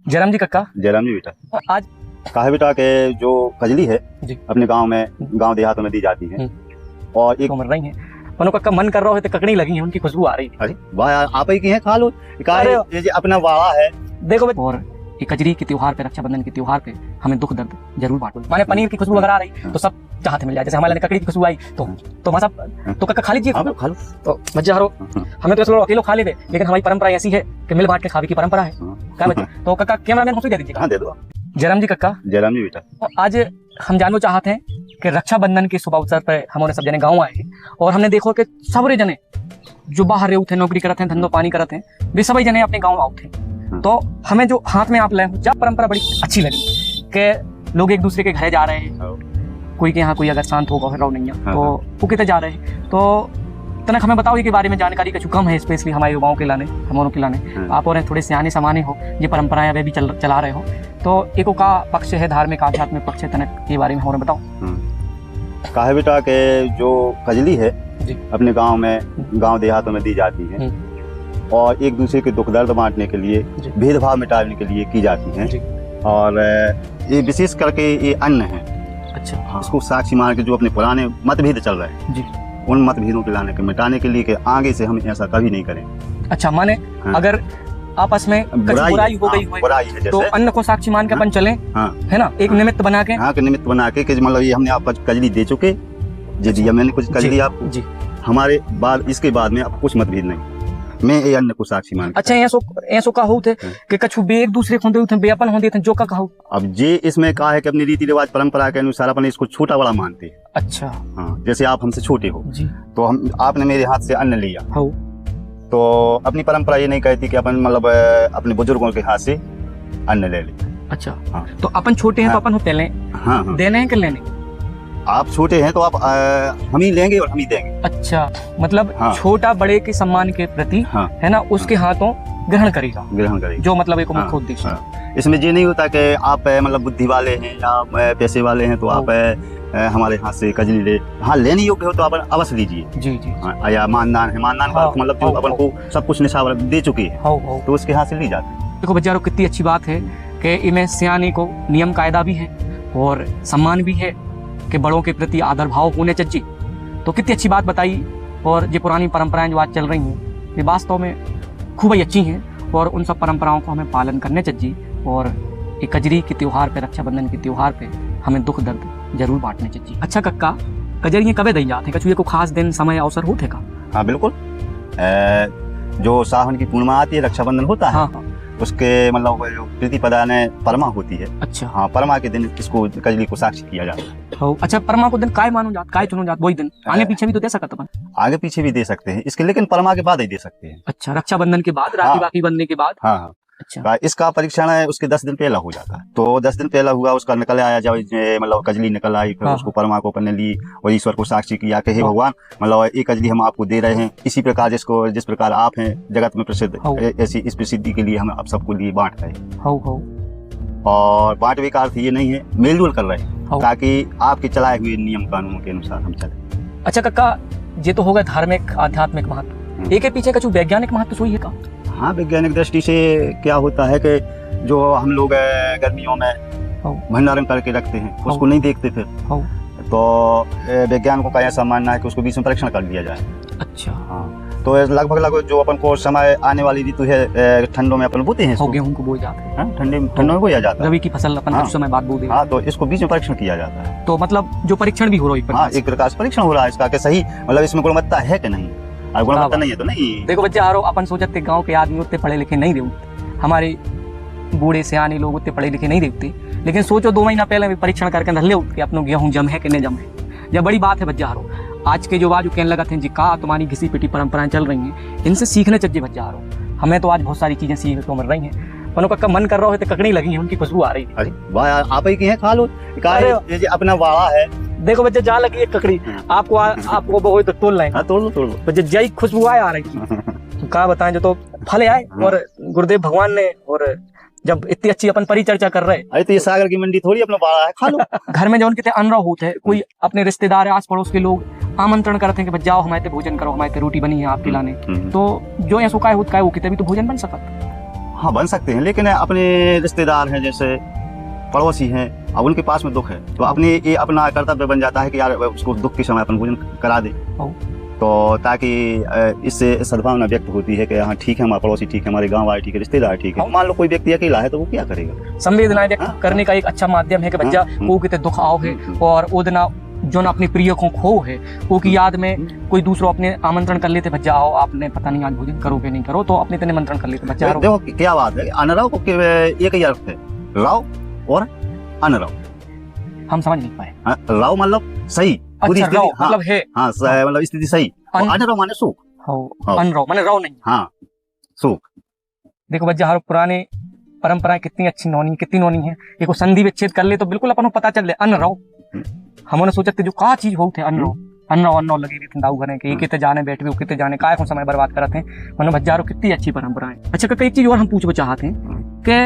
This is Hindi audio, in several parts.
जयराम जी कक्का। जयराम जी बेटा, आज कहा बेटा के जो कजली है जी अपने गांव में, गांव देहातों में दी जाती है और एक तो मर रही है, पनो कक्का मन कर रहा है तो ककड़ी लगी है, उनकी खुशबू आ रही है। अरे वाह यार, आप ही की है, खा लो। अरे ये जो अपना वाड़ा है देखो और ये कजरी के त्योहार पे, रक्षाबंधन के त्योहार पे हमें दुख दर्द जरूर बांटो। माने पनीर की खुशबू अगर आ रही तो सब चाहते मिल जाए, जैसे हमारे ककड़ी की खुशबू आई तो वहाँ सब तो कक्का खा लीजिए, खा लो। तो मजा हरो। हमें तो चलो अकेले खा ले, लेकिन हमारी परंपरा ऐसी है कि मिल बांट के खावे की परंपरा है। क्या बच्चे, तो कक्का कैमरामैन मुझे दे दीजिए। हाँ दे दो। जयराम जी कक्का। जयराम जी बेटा, आज हम जानना चाहते हैं कि रक्षाबंधन के शुभ अवसर पर हमारे सब जने गाँव आए हैं और हमने देखो कि सबरे जने जो बाहर रहे थे, नौकरी करते हैं, धंधो पानी करते हैं, वे सभी जने अपने गाँव आते हैं। तो हमें जो हाथ में आप लाए हो जब परंपरा बड़ी अच्छी लगी कि लोग एक दूसरे के घर जा रहे हैं, कोई के यहाँ कोई अगर शांत होगा फिर नहीं है तो वो कितने जा रहे हैं। तो तनक हमें बताओ ये बारे में जानकारी का कम है, स्पेशली हमारे युवाओं के लाने, हमारों के लाने। आप और थोड़े सियाने समाने हो, ये परंपराएं वे भी चला रहे हो, तो एको का पक्ष है, धार्मिक आध्यात्मिक पक्ष है, तनक के बारे में हमें बताओ। कहा बेटा के जो कजली है जी अपने गांव में, गांव देहातों में दी जाती है और एक दूसरे के दुख दर्द बांटने के लिए, भेदभाव मिटाने के लिए की जाती है। और ये विशेष करके ये अन्न है। अच्छा हाँ। इसको साक्षी मान के जो अपने पुराने मतभेद चल रहे हैं जी, उन मतभेदों के लाने के मिटाने के लिए कि आगे से हम ऐसा कभी नहीं करें। अच्छा माने अगर आपस में बुराई हो गई बुराई है तो अन्न को साक्षी मान के अपन चले, है ना, एक निमित्त बना के। हाँ, निमित्त बना के मतलब ये हमने आपको कजली दे चुके, जी दिया मैंने कुछ कजली आपको जी, हमारे बाद इसके बाद में अब कुछ मतभेद नहीं, मैं ये अन्न को साक्षी मान। अच्छा ऐसो का होते कि कछु बे एक दूसरे को होते बे अपन होते जो का कहू। अब जे इसमें कहा है कि अपनी रीति रिवाज परंपरा के अनुसार अपन इसको छोटा बड़ा मानते हैं। अच्छा हाँ, जैसे आप हमसे छोटे हो जी, तो हम आपने मेरे हाथ से अन्न लिया हो, तो अपनी परंपरा ये नहीं कहती कि अपन मतलब अपने बुजुर्गों के हाथ से अन्न ले ले। अच्छा हाँ, तो अपन छोटे हैं तो अपन होते लें, हाँ, देने हैं कि लेने। आप छोटे हैं तो आप हम ही लेंगे और हम ही देंगे। अच्छा मतलब छोटा बड़े के सम्मान के प्रति है ना, उसके हाथों ग्रहण करेगा जो मतलब एक मुख्य उद्देश्य। इसमें ये नहीं होता कि आप मतलब बुद्धि वाले हैं या पैसे वाले हैं तो आप हमारे हाथ से कजली ले, हाँ लेनी योग्य हो तो आप अवश्य लीजिए जी जी। या मानदान है, मानदान का मतलब जो अपन को सब कुछ निशावर दे चुके हैं तो उसके हाथ से ली जाती है। देखो बच्चारों कितनी अच्छी बात है कि इनमें सियाने को नियम कायदा भी है और सम्मान भी है कि बड़ों के प्रति आदर भाव होने चाहिए। तो कितनी अच्छी बात बताई। और ये पुरानी परंपराएं जो आज चल रही हैं ये वास्तव में खूब ही अच्छी हैं और उन सब परंपराओं को हमें पालन करने चाहिए। और ये कजरी के त्योहार पे, रक्षाबंधन के त्योहार पे हमें दुख दर्द जरूर बांटने चाहिए। अच्छा कक्का, कजरी कबे दी जाते हैं, कछु को खास दिन समय अवसर होते का? हाँ बिल्कुल, जो सावन की पूर्णिमा आती है, रक्षाबंधन होता है। हाँ। उसके मतलब प्रीति प्रदान परमा होती है। अच्छा हाँ, परमा के दिन इसको कजली को साक्षी किया जाता है। अच्छा परमा को दिन काय मानो जात, काय चुनो जात, वही दिन आगे पीछे भी तो दे सकते अपन? आगे पीछे भी दे सकते हैं इसके, लेकिन परमा के बाद ही दे सकते हैं। अच्छा, रक्षाबंधन के बाद, राखी बाकी बनने के बाद? हाँ। अच्छा, इसका परीक्षण है उसके 10 दिन पहला हो जाता है, तो 10 दिन पहला हुआ उसका निकल आया, जब मतलब कजली निकल आई फिर उसको परमा को अपने ली और ईश्वर को साक्षी किया कि हे भगवान, मतलब एक कजली हम आपको दे रहे हैं, इसी प्रकार जिस प्रकार आप हैं जगत में प्रसिद्ध, ऐसी इस प्रसिद्धि के लिए हम आप सबको लिए बांट रहे हैं। और बांटने का अर्थ ये नहीं है, मेलजोल कर रहे हैं ताकि आपके चलाए हुए नियम कानूनों के अनुसार हम चले। अच्छा कक्का, ये तो होगा धार्मिक आध्यात्मिक महत्व, एक पीछे का जो वैज्ञानिक महत्व सोई है का? हाँ, वैज्ञानिक दृष्टि से क्या होता है कि जो हम लोग गर्मियों में भंडारण करके रखते हैं उसको नहीं देखते फिर, तो वैज्ञानिकों का ऐसा मानना है कि उसको बीच में परीक्षण कर दिया जाए। अच्छा हाँ, तो लगभग जो अपन को समय आने वाली ऋतु है, ठंडों में अपन बोते हैं, गेहूं को बोया जाता है, ठंडों में बोया जाता है, रबी की फसल अपन कुछ समय बाद बो देते हैं। हाँ, तो इसको बीच में परीक्षण किया जाता है। तो मतलब जो परीक्षण भी हो रहा है, एक प्रकार से परीक्षण हो रहा है इसका कि सही मतलब इसमें गुणवत्ता है कि नहीं, गुणवत्ता नहीं है तो नहीं। देखो बच्चे आरो अपन सोचते गांव के आदमी उतने पढ़े लिखे नहीं रहते, हमारे बूढ़े सियाने लोग उतने पढ़े लिखे नहीं देखते, लेकिन सोचो 2 महीना पहले भी परीक्षण करके धल्ले उठ के अपनों गेहूं जम है कि नहीं जम है। यह बड़ी बात है बच्चा आरो, आज के जो बाजू कहने लगा थे जी का तुम्हारी घिसी पिटी परंपराएं चल रही हैं, इनसे सीखने चाहिए बच्चा आरो। हमें तो आज बहुत सारी चीजें सीखने को मिल रही हैं। पनो कक्का मन कर रहा है तो ककड़ी लगी है, उनकी खुशबू आ रही है। अरे वाह यार, आप ही की है, खा लो। ये अपना वाड़ा है, देखो बच्चे जा लगी है ककड़ी, आपको बहुत तो तोड़ लाएंगे। हाँ, तोड़ लो बच्चे जय खुशबू आ रही है। क्या बताएं, जो तो फल आए और गुरुदेव भगवान ने, और जब इतनी अच्छी अपन परिचर्चा कर रहे, अरे तो ये सागर की मंडी थोड़ी अपना वाड़ा है, खा लो। घर में जो उनके अनरह होते हैं, कोई अपने रिश्तेदार है, आस पड़ोस के लोग आमंत्रण करते हैं कि जाओ हमारे भोजन करो, हमारे रोटी बनी है आपके लाने, तो जो ऐसा काय होता है वो कितने भी तो भोजन बन सकता। हाँ बन सकते हैं, लेकिन अपने रिश्तेदार हैं, जैसे पड़ोसी हैं, अब उनके पास में दुख है तो अपने ये अपना कर्तव्य बन जाता है कि यार उसको दुख के समय अपन भोजन करा दे, तो ताकि इससे सद्भावना व्यक्त होती है कि हाँ ठीक है, हमारा पड़ोसी ठीक है, हमारे गांव वाले ठीक है, रिश्तेदार ठीक है। मान लो कोई व्यक्ति अकेला है तो वो क्या करेगा? संवेदनाएं व्यक्त करने का एक अच्छा माध्यम है कि बच्चा को कितने दुख आओ है और वो दिन जो ना अपने प्रिय को खो है वो की याद में कोई दूसरों अपने आमंत्रण कर लेते, बच्चा आओ आपने पता नहीं आज भोजन करो कि नहीं करो, तो अपने तेने निमंत्रण कर लेते बच्चा। देखो क्या बात है, अनराव को एक ही अर्थ है, राव और अनराव। हम समझ नहीं पाए। राव मतलब सही, अच्छा, राव मतलब है, हाँ मतलब स्थिति सही, अनराव माने सुख, अनराव माने राव नहीं, हाँ सुख। देखो बच्चा हर पुराने परंपराएं कितनी अच्छी नौनी, कितनी नौनी है, एक संधि विच्छेद कर ले तो बिल्कुल अपन को पता चल ले अनराव। हमने सोचते जो का चीज हो थे अनराव, अनराव लगी रही दाऊ घरे के एक जाने बैठे वो कितने जाने काय को समय बर्बाद करते हैं, मनो बच्चारों कितनी अच्छी परंपरा है। अच्छा कई चीज और हम पूछना चाहते हैं कि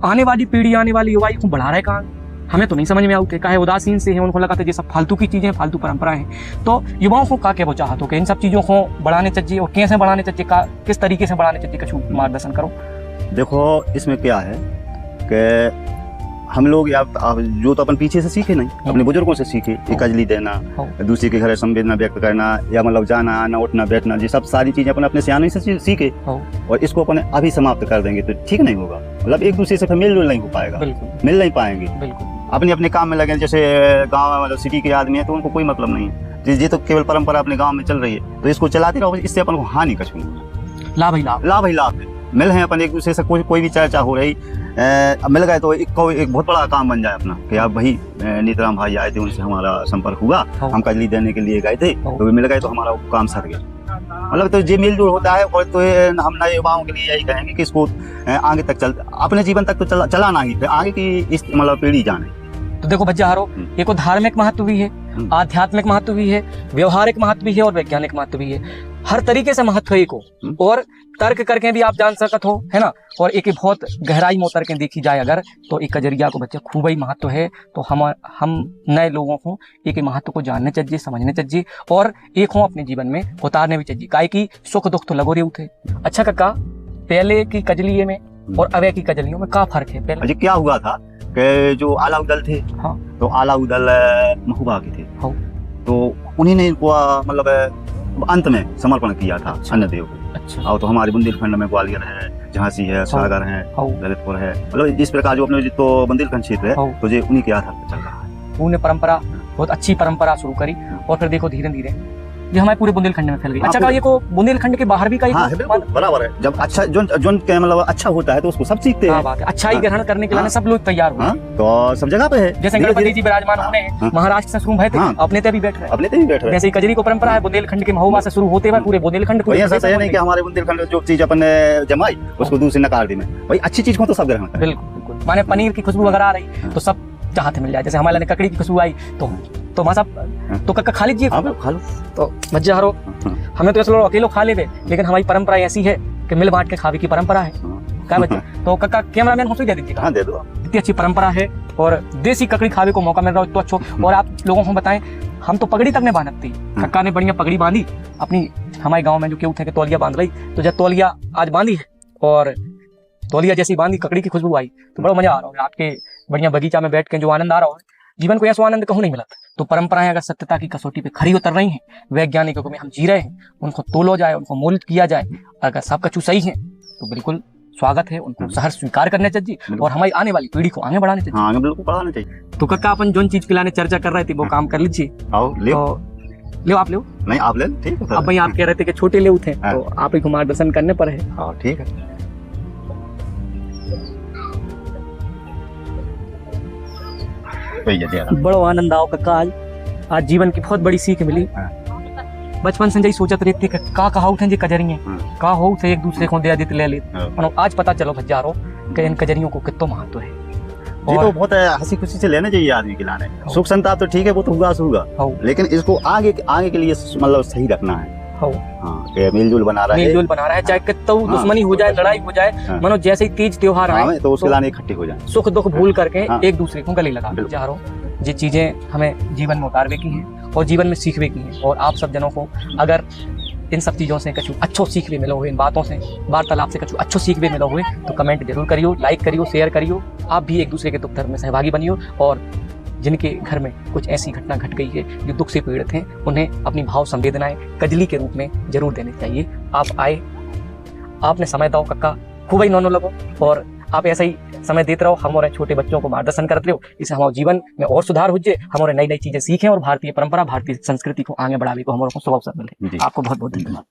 आने वाली पीढ़ी, आने वाली युवा को बढ़ा रहे कहाँ, हमें तो नहीं समझ में आते, काहे उदासीन से है, उनको लगा था ये सब फालतू की चीजें, फालतू परंपराएं हैं। तो युवाओं को का क्या वो चाहते हो कि इन सब चीजों को बढ़ाने चाहिए और कैसे बढ़ाने चाहिए, किस तरीके से बढ़ाने चाहिए, कुछ मार्गदर्शन करो। देखो इसमें क्या है कि हम लोग या जो तो अपन पीछे से सीखे नहीं, अपने बुजुर्गों से सीखे, एक अजली देना, दूसरे के घर संवेदना व्यक्त करना, या मतलब जाना आना उठना बैठना, ये सब सारी चीजें अपन अपने सियाने से सीखे, और इसको अपन अभी समाप्त कर देंगे तो ठीक नहीं होगा। मतलब एक दूसरे से फिर मेल जोल नहीं हो पाएगा, मिल नहीं पाएंगे, अपने अपने काम में लगे। जैसे गाँव मतलब सिटी के आदमी है तो उनको कोई मतलब नहीं है, ये तो केवल परंपरा अपने गाँव में चल रही है, तो इसको चलाते रहो, इससे अपन को हानि कुछ नहीं होगा, लाभ ही लाभ है। मिल हैं अपन एक दूसरे से, कोई भी चर्चा हो रही मिल गए तो एक बहुत बड़ा काम बन जाए अपना कि आप भाई नीतराम भाई आए थे, उनसे हमारा संपर्क हुआ, हम कजली देने के लिए गए थे तो मिल गए तो हमारा काम सर गया। मतलब तो ये मेल जोल होता है। और तो हम नए युवाओं के लिए यही कहेंगे कि इसको आगे तक अपने जीवन तक तो चलाना ही, आगे की इस मतलब पीढ़ी जाने। तो देखो बच्चा हारो, एक धार्मिक महत्व भी है, आध्यात्मिक महत्व भी है, व्यवहारिक महत्व भी है और वैज्ञानिक महत्व भी है, हर तरीके से महत्व है को, और तर्क करके भी आप जान सकत हो, है ना। और एक बहुत गहराई में उतर के देखी जाए अगर तो एक कजरिया को बच्चा खूब ही महत्व है। तो हम नए लोगों को एक महत्व को जानने चाहिए, समझने चाहिए और एक हो अपने जीवन में उतारने भी चाहिए, काहे की सुख दुख तो लगो रहे उठे। अच्छा काका, पहले की कजलिये में और अब की कजलियों में क्या फर्क है? पहले क्या हुआ था कि जो आला उदल थे, हाँ, तो आला उदल महुबा के थे, हाँ, तो उन्हीं ने इनको मतलब अंत में समर्पण किया था अन्नदेव को। अच्छा। और तो हमारे बुंदेलखंड में ग्वालियर है, झांसी है, सागर है, ललितपुर है, मतलब इस प्रकार जो अपने तो बुंदेलखंड क्षेत्र है, तो ये उन्हीं के आधार पर चल रहा है। उन्होंने परंपरा बहुत अच्छी परंपरा शुरू करी और फिर देखो धीरे धीरे ये हमारे पूरे बुंदेलखंड में फैल गई। अच्छा, ये को बुंदेलखंड के बाहर भी का बराबर है। जब अच्छा जो मतलब अच्छा होता है तो उसको सब सीखते हैं। अच्छा ही ग्रहण करने के लिए सब लोग तैयार हुए, तो सब जगह पे है। जैसे गणपति जी विराजमान होने महाराष्ट्र से शुरू भय थे, अपने ते भी बैठ रहे, जैसे कजरी को परंपरा है बुंदेलखंड के महुआ से शुरू होते हुए पूरे बुंदेलखंड को। ऐसा नहीं कि हमारे बुंदेलखंड जो चीज अपन जमाई उसको दूसरी नकार दी में, भाई अच्छी चीज को तो सब ग्रहण करें। बिल्कुल, माने पनीर की खुशबू अगर आ रही तो सब चाहते मिल जाए। जैसे हमारे ककड़ी की खुशबू आई तो मां साहब तो कक्का खा लीजिए, खा लो। तो मज्जा हरो, हमें तो ऐसा अकेलो खा लेवे, लेकिन हमारी परंपरा ऐसी है कि मिल बांट के खावे की परंपरा है। क्या बच्चा? तो कक्का कैमरामैन हो दे दीजिए। हाँ, दे दो। इतनी अच्छी परंपरा है और देसी ककड़ी खावे को मौका मिल रहा है तो अच्छा। और आप लोगों को बताएं, हम तो पगड़ी तक ने बांधत थी, कक्का ने बढ़िया पगड़ी बांधी अपनी। हमारे गाँव में जो क्यों थे कि तौलिया बांध रही, तो जब तौलिया आज बांधी है और तौलिया जैसी बांधी ककड़ी की खुशबू आई तो बड़ा मजा आ रहा है। आपके बढ़िया बगीचा में बैठ के जो आनंद आ रहा है, जीवन को ऐसा आनंद कहूँ नहीं मिला। तो परंपराएं अगर सत्यता की कसौटी पे खरी उतर रही हैं, वैज्ञानिकों में हम जी रहे हैं, उनको तोलो जाए, उनको मूल्य किया जाए, अगर सब कछु सही है तो बिल्कुल स्वागत है, उनको सहर्ष स्वीकार करना चाहिए और हमारी आने वाली पीढ़ी को आगे बढ़ाने चाहिए। आगे बिल्कुल बढ़ाना चाहिए। तो कक्का अपन जो चीज पिलाने चर्चा कर रहे थे वो काम कर लीजिए। आओ ले ले आप ले नहीं आप ले, ठीक है। अब भाई आप कह रहे थे कि छोटे ले थे, तो आप ही को मार्गदर्शन करने पर है। हाँ ठीक है। बड़ो आनंद आओ कक्का, आज जीवन की बहुत बड़ी सीख मिली। बचपन से सोचत रहते का कहा उठे कजरिये का हो थे, एक दूसरे को दे दित ले ले, आज पता चलो हजारों कि इन कजरियों को कितना महत्व है। ये तो बहुत हंसी खुशी से लेना चाहिए आदमी के लाने। सुख संताप तो ठीक है, वो तो हुआ सो होगा, लेकिन इसको आगे के लिए मतलब सही रखना है। मिलजुल बना रहा है, चाहे कितना दुश्मनी हो जाए, लड़ाई हो जाए, मानो जैसे ही तीज त्योहार आए तो उसके लाने इकट्ठे हो जाए, सुख दुख भूल करके एक दूसरे को गले लगा जा रहा हूँ। ये चीजें हमें जीवन में उतारवे की हैं और जीवन में सीखवे की हैं। और आप सब जनों को अगर इन सब चीज़ों से कछु अच्छो सीख भी मिलो हुए, इन बातों से वार्तालाप से कछु अच्छो सीख भी मिलो हुए, तो कमेंट जरूर करियो, लाइक करियो, शेयर करियो। आप भी एक दूसरे के दुख दर्द में सहभागी बनियो, और जिनके घर में कुछ ऐसी घटना घट गई है, जो दुख से पीड़ित हैं, उन्हें अपनी भाव संवेदनाएं कजली के रूप में जरूर देनी चाहिए। आप आए, आपने समय दो कक्का, खूब ही नौनो लगो, और आप ऐसा ही समय देते रहो, हमारे छोटे बच्चों को मार्गदर्शन करते रहो, इससे हमारे जीवन में और सुधार हो जाए, हमारे नई नई चीजें सीखें और भारतीय परंपरा, भारतीय संस्कृति को आगे बढ़ावे को हमारे को शुभ अवसर मिले। आपको बहुत बहुत धन्यवाद।